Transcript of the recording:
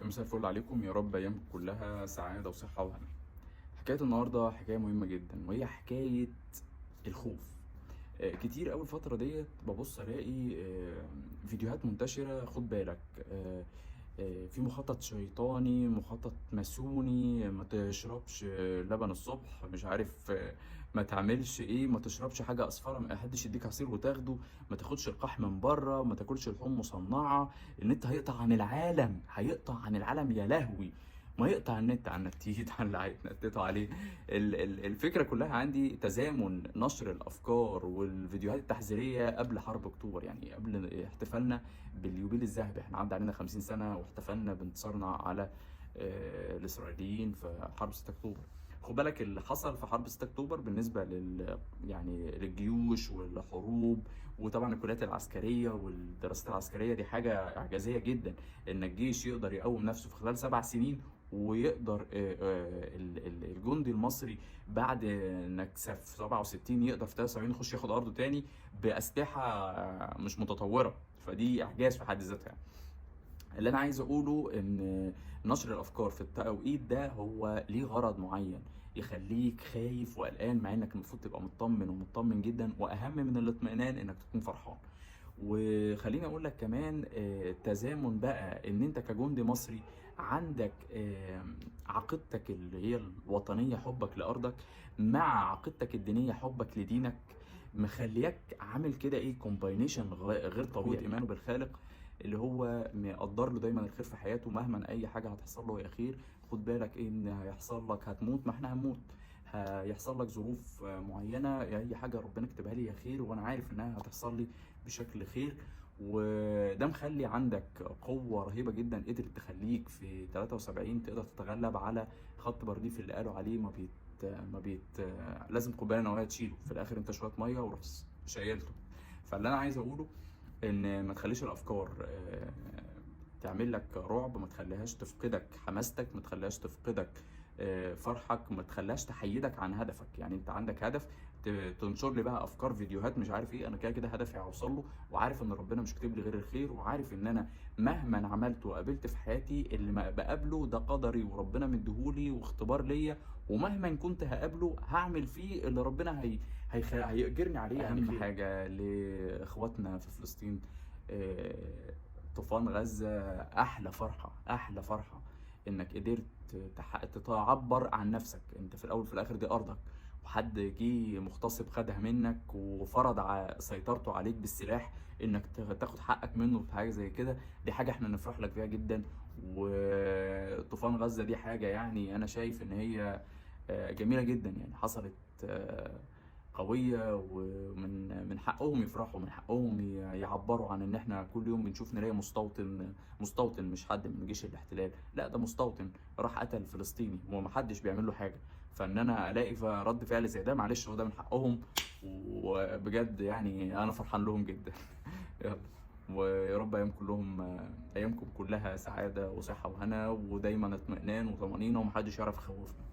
مساء الفل عليكم، يا رب ايامكم كلها سعاده وصحه وهنا. حكايه النهارده حكايه مهمه جدا، وهي حكايه الخوف. كتير أوي الفترة ديت ببص الاقي فيديوهات منتشره. خد بالك، في مخطط شيطاني، مخطط ماسوني، ما تشربش لبن الصبح، مش عارف، ما تعملش ايه، ما تشربش حاجه اصفر، ما حدش يديك عصير وتاخده، ما تاخدش لقاح من بره، ما تاكلش لحوم مصنعه. النت هيقطع عن العالم، هيقطع عن العالم، يا لهوي. ما يقطع النت عن النتيت عن اللي هيتنتتوا عليه. الفكره كلها عندي تزامن نشر الافكار والفيديوهات التحذيريه قبل حرب اكتوبر، يعني قبل احتفالنا باليوبيل الذهبي. احنا عدى علينا 50 سنه واحتفلنا بانتصارنا على الاسرائيليين في حرب 6 اكتوبر. خد بالك اللي حصل في حرب 6 اكتوبر بالنسبه يعني للجيوش والحروب، وطبعا الكليات العسكريه والدراسات العسكريه، دي حاجه اعجازيه جدا. ان الجيش يقدر يقوم نفسه في خلال 7 سنين، ويقدر الجندي المصري بعد نكسة في 67 يقدر في 73 يخش ياخد ارضه تاني باسلحه مش متطوره. فدي اعجاز في حد ذاتها. اللي انا عايز اقوله ان نشر الافكار في التوقيت ده هو ليه غرض معين، يخليك خايف وقلقان، مع انك المفروض تبقى مطمن ومطمن جدا، واهم من الاطمئنان انك تكون فرحان. وخليني اقول لك كمان تزامن بقى ان انت كجندي مصري عندك عقيدتك اللي هي الوطنيه، حبك لارضك، مع عقيدتك الدينيه، حبك لدينك، مخليك عامل كده ايه، كومباينيشن غير طبيعي. ايمانه بالخالق، اللي هو مقدر له دايما الخير في حياته، مهما اي حاجه هتحصل له هي خير. خد بالك ايه ان هيحصل لك، هتموت، ما احنا هنموت، هيحصل لك ظروف معينه، اي حاجه ربنا كتبها لي هي خير، وانا عارف انها هتحصل لي بشكل خير. وده مخلي عندك قوه رهيبه جدا، قدرت تخليك في 73 تقدر تتغلب على خط برديف اللي قالوا عليه ما بيت لازم قنبله نوويه تشيله، في الاخر انت شويه ميه ورحت شايلته. فاللي انا عايز اقوله ان ما تخليش الافكار تعمل لك رعب، ما تخليهاش تفقدك حماستك، ما تخليهاش تفقدك فرحك، ما تخليهاش تحيدك عن هدفك. يعني انت عندك هدف، تنشر لي بقى افكار، فيديوهات، مش عارف ايه، انا كده كده هدفي هوصل له، وعارف ان ربنا مش كاتب لي غير الخير، وعارف ان انا مهما عملت وقابلت في حياتي اللي ما بقابله ده قدري وربنا مديهولي واختبار ليا، ومهما كنت هقابله هعمل فيه اللي ربنا هيأجرني عليه. يعني اهم حاجه لاخواتنا في فلسطين، طوفان غزة، أحلى فرحة، أحلى فرحة إنك قدرت تعبر عن نفسك. أنت في الأول في الآخر دي أرضك، وحد جه مغتصب خدها منك وفرض سيطرته عليك بالسلاح، إنك تاخد حقك منه في حاجة زي كده. دي حاجة إحنا نفرح لك فيها جدا. وطوفان غزة دي حاجة يعني أنا شايف إن هي جميلة جدا، يعني حصلت قوية، ومن حقهم يفرحوا، من حقهم يعبروا عن ان احنا كل يوم بنشوف نلاقي مستوطن مش حد من جيش الاحتلال، لا ده مستوطن راح قتل فلسطيني ومحدش بيعمل له حاجة. فان انا الاقي رد فعل زي ده، معلش هو ده من حقهم، وبجد يعني انا فرحان لهم جدا. يلا، ويا رب ايامكم كلها سعادة وصحة وهنا، ودايما اطمئنان وطمأنينة، ومحدش يعرف يخوفنا.